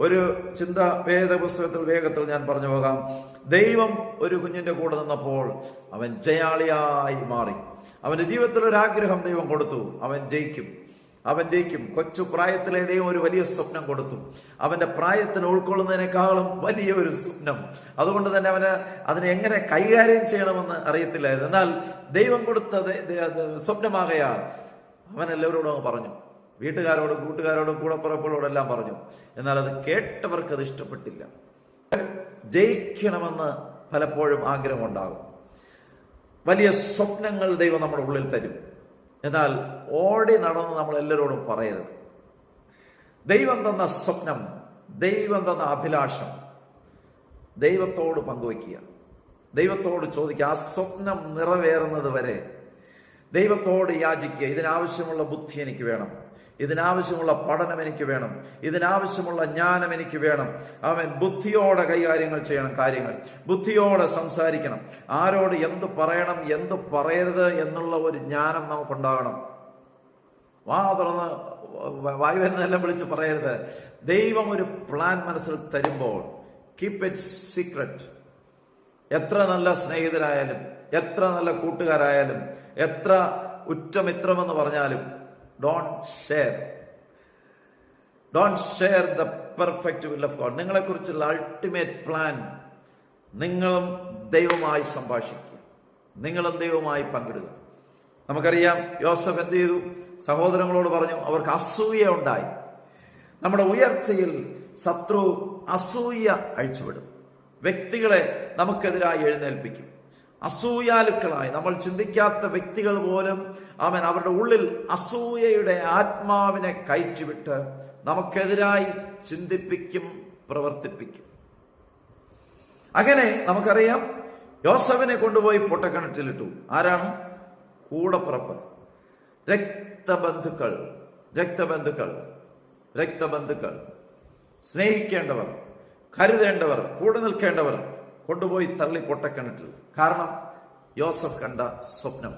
ഒരു ചിന്ത വേദപുസ്തകത്തിൽ വേഗത്തിൽ ഞാൻ പറഞ്ഞു പോകാം. ദൈവം ഒരു കുഞ്ഞിന്റെ കൂടെ നിന്നപ്പോൾ അവൻ ജയാളിയായി മാറി. അവന്റെ ജീവിതത്തിൽ ഒരു ആഗ്രഹം ദൈവം കൊടുത്തു, അവൻ ജയിക്കും. കൊച്ചു പ്രായത്തിലെ ദൈവം ഒരു വലിയ സ്വപ്നം കൊടുത്തു. അവന്റെ പ്രായത്തിന് ഉൾക്കൊള്ളുന്നതിനേക്കാളും വലിയ ഒരു സ്വപ്നം. അതുകൊണ്ട് തന്നെ അവന് അതിനെ എങ്ങനെ കൈകാര്യം ചെയ്യണമെന്ന് അറിയത്തില്ലായിരുന്നു. എന്നാൽ ദൈവം കൊടുത്ത സ്വപ്നമാകയാൽ അവൻ എല്ലാവരോടും പറഞ്ഞു, വീട്ടുകാരോടും കൂട്ടുകാരോടും കൂടപ്പുറപ്പുകളോടെല്ലാം പറഞ്ഞു. എന്നാൽ അത് കേട്ടവർക്ക് അത് ഇഷ്ടപ്പെട്ടില്ല. ജയിക്കണമെന്ന് പലപ്പോഴും ആഗ്രഹമുണ്ടാകും. വലിയ സ്വപ്നങ്ങൾ ദൈവം നമ്മുടെ ഉള്ളിൽ തരും. എന്നാൽ ഓടി നടന്ന് നമ്മൾ എല്ലാവരോടും പറയരുത്. ദൈവം തന്ന സ്വപ്നം, ദൈവം തന്ന അഭിലാഷം ദൈവത്തോട് പങ്കുവയ്ക്കുക, ദൈവത്തോട് ചോദിക്കുക. ആ സ്വപ്നം നിറവേറുന്നത് വരെ ദൈവത്തോട് യാചിക്കുക. ഇതിനാവശ്യമുള്ള ബുദ്ധി എനിക്ക് വേണം, ഇതിനാവശ്യമുള്ള പഠനം എനിക്ക് വേണം, ഇതിനാവശ്യമുള്ള ജ്ഞാനം എനിക്ക് വേണം. അവൻ ബുദ്ധിയോടെ കൈകാര്യങ്ങൾ ചെയ്യണം, കാര്യങ്ങൾ ബുദ്ധിയോടെ സംസാരിക്കണം. ആരോട് എന്ത് പറയണം, എന്ത് പറയരുത് എന്നുള്ള ഒരു ജ്ഞാനം നമുക്കുണ്ടാകണം. വാ തുറന്ന് വായുവെന്നെല്ലാം വിളിച്ച് പറയരുത്. ദൈവം ഒരു പ്ലാൻ മനസ്സിൽ തരുമ്പോൾ കീപ് ഇറ്റ് സീക്രട്ട്. എത്ര നല്ല സ്നേഹിതരായാലും, എത്ര നല്ല കൂട്ടുകാരായാലും, എത്ര ഉറ്റമിത്രമെന്ന് പറഞ്ഞാലും Don't share the perfect will of God. നിങ്ങളെക്കുറിച്ചുള്ള അൾട്ടിമേറ്റ് പ്ലാൻ നിങ്ങളും ദൈവവുമായി സംഭാഷിക്കുക, നിങ്ങളും ദൈവവുമായി പങ്കിടുക. നമുക്കറിയാം യോസഫ് എന്ത് ചെയ്തു? സഹോദരങ്ങളോട് പറഞ്ഞു. അവർക്ക് അസൂയ ഉണ്ടായി. നമ്മുടെ ഉയർച്ചയിൽ ശത്രു അസൂയ അഴിച്ചുവിടും. വ്യക്തികളെ നമുക്കെതിരായി എഴുന്നേൽപ്പിക്കും. അസൂയാലുക്കളായി നമ്മൾ ചിന്തിക്കാത്ത വ്യക്തികൾ പോലും അവരുടെ ഉള്ളിൽ അസൂയയുടെ ആത്മാവിനെ കയറ്റിവിട്ട് നമുക്കെതിരായി ചിന്തിപ്പിക്കും, പ്രവർത്തിപ്പിക്കും. അങ്ങനെ നമുക്കറിയാം യോസഫിനെ കൊണ്ടുപോയി പൊട്ടക്കിണറ്റിലിട്ടു. ആരാണ്? കൂടപ്പിറപ്പ്, രക്തബന്ധുക്കൾ, സ്നേഹിക്കേണ്ടവർ, കരുതേണ്ടവർ, കൂടെ നിൽക്കേണ്ടവർ കൊണ്ടുപോയി തള്ളി പൊട്ടക്കിണറ്റിൽ. കാരണം യോസഫ് കണ്ട സ്വപ്നം.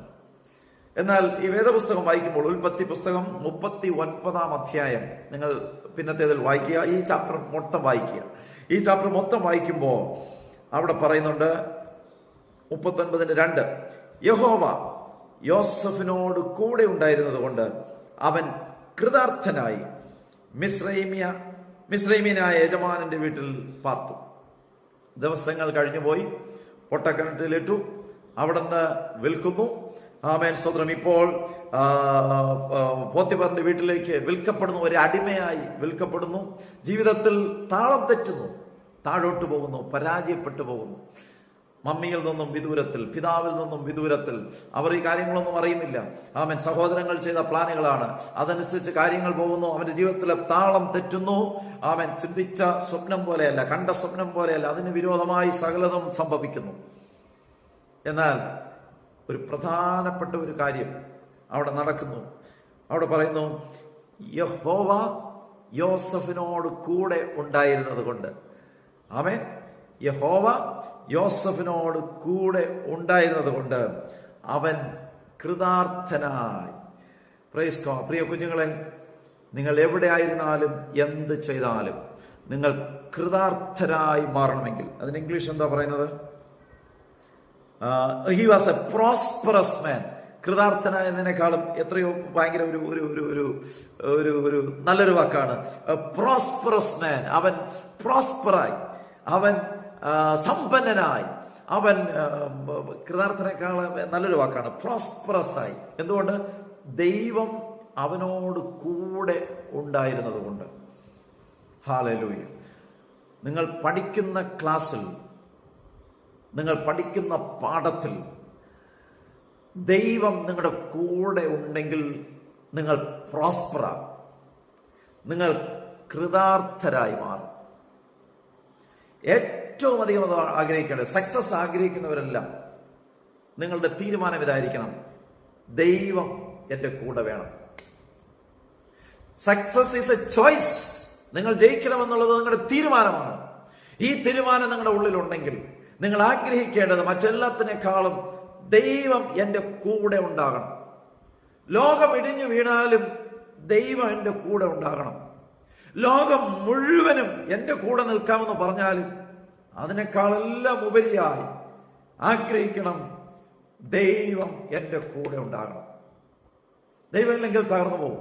എന്നാൽ ഈ വേദപുസ്തകം വായിക്കുമ്പോൾ ഉൽപ്പത്തി പുസ്തകം 39-ാം അധ്യായം നിങ്ങൾ പിന്നത്തേതിൽ വായിക്കുക. ഈ ചാപ്റ്റർ മൊത്തം വായിക്കുക. ഈ ചാപ്റ്റർ മൊത്തം വായിക്കുമ്പോൾ അവിടെ പറയുന്നുണ്ട് 39:2 യഹോവ യോസഫിനോട് കൂടെ ഉണ്ടായിരുന്നത് കൊണ്ട് അവൻ കൃതാർത്ഥനായി മിസ്രൈമ്യനായ യജമാനന്റെ വീട്ടിൽ പാർത്തു. ദിവസങ്ങൾ കഴിഞ്ഞുപോയി, പൊട്ടക്കിണറ്റിലിട്ടു, അവിടുന്ന് വിൽക്കുന്നു. ആമേൻ, സ്തോത്രം. ഇപ്പോൾ പോത്തിഫറിന്റെ വീട്ടിലേക്ക് വിൽക്കപ്പെടുന്നു, ഒരു അടിമയായി വിൽക്കപ്പെടുന്നു. ജീവിതത്തിൽ താളം തെറ്റുന്നു, താഴോട്ട് പോകുന്നു, പരാജയപ്പെട്ടു പോകുന്നു. മമ്മിയിൽ നിന്നും വിദൂരത്തിൽ, പിതാവിൽ നിന്നും വിദൂരത്തിൽ. അവർ ഈ കാര്യങ്ങളൊന്നും അറിയുന്നില്ല. ആമേൻ, സഹോദരങ്ങൾ ചെയ്ത പ്ലാനുകളാണ്, അതനുസരിച്ച് കാര്യങ്ങൾ പോകുന്നു. അവന്റെ ജീവിതത്തിലെ താളം തെറ്റുന്നു. ആമേൻ, ചിന്തിച്ച സ്വപ്നം പോലെയല്ല, കണ്ട സ്വപ്നം പോലെയല്ല, അതിന് വിരോധമായി സകലതും സംഭവിക്കുന്നു. എന്നാൽ ഒരു പ്രധാനപ്പെട്ട ഒരു കാര്യം അവിടെ നടക്കുന്നു. അവിടെ പറയുന്നു, യഹോവ യോസഫിനോട് കൂടെ ഉണ്ടായിരുന്നത് കൊണ്ട്. ആമേൻ, യഹോവ യോസഫിനോട് കൂടെ ഉണ്ടായിരുന്നത് കൊണ്ട് അവൻ കൃതാർത്ഥനായി. Praise God. പ്രിയ കുഞ്ഞുങ്ങളെ, നിങ്ങൾ എവിടെ ആയിരുന്നാലും എന്ത് ചെയ്താലും നിങ്ങൾ കൃതാർത്ഥരായി മാറണമെങ്കിൽ അതിന് ഇംഗ്ലീഷ് എന്താ പറയുന്നത്? ഹി വാസ് എ പ്രോസ്പെറസ് മാൻ. കൃതാർത്ഥനായ എന്നതിനേക്കാളും എത്രയോ ഭയങ്കര ഒരു ഒരു ഒരു ഒരു ഒരു നല്ലൊരു വാക്കാണ് പ്രോസ്പെറസ് മാൻ. അവൻ പ്രോസ്പറായി, അവൻ സമ്പന്നനായി, അവൻ കൃതാർത്ഥനേക്കാൾ നല്ലൊരു വാക്കാണ് പ്രോസ്പറസ് ആയി. എന്തുകൊണ്ട്? ദൈവം അവനോട് കൂടെ ഉണ്ടായിരുന്നത് കൊണ്ട്. ഹല്ലേലൂയ. നിങ്ങൾ പഠിക്കുന്ന ക്ലാസ്സിൽ, നിങ്ങൾ പഠിക്കുന്ന പാഠത്തിൽ ദൈവം നിങ്ങളുടെ കൂടെ ഉണ്ടെങ്കിൽ നിങ്ങൾ പ്രോസ്പറാകും, നിങ്ങൾ കൃതാർത്ഥരായി മാറും. ഏറ്റവും അധികം ആഗ്രഹിക്കേണ്ടത്, സക്സസ് ആഗ്രഹിക്കുന്നവരെല്ലാം നിങ്ങളുടെ തീരുമാനം ഇതായിരിക്കണം: ദൈവം എന്റെ കൂടെ വേണം. Success is A choice. നിങ്ങൾ ജയിക്കണമെന്നുള്ളത് നിങ്ങളുടെ തീരുമാനമാണ്. ഈ തീരുമാനം നിങ്ങളുടെ ഉള്ളിലുണ്ടെങ്കിൽ നിങ്ങൾ ആഗ്രഹിക്കേണ്ടത് മറ്റെല്ലാത്തിനേക്കാളും ദൈവം എന്റെ കൂടെ ഉണ്ടാകണം. ലോകം ഇടിഞ്ഞു വീണാലും ദൈവം എന്റെ കൂടെ ഉണ്ടാകണം. ലോകം മുഴുവനും എൻ്റെ കൂടെ നിൽക്കാമെന്ന് പറഞ്ഞാലും അതിനേക്കാളെല്ലാം ഉപരിയായി ആഗ്രഹിക്കണം, ദൈവം എൻ്റെ കൂടെ ഉണ്ടാകണം. ദൈവമില്ലെങ്കിൽ തകർന്നു പോകും.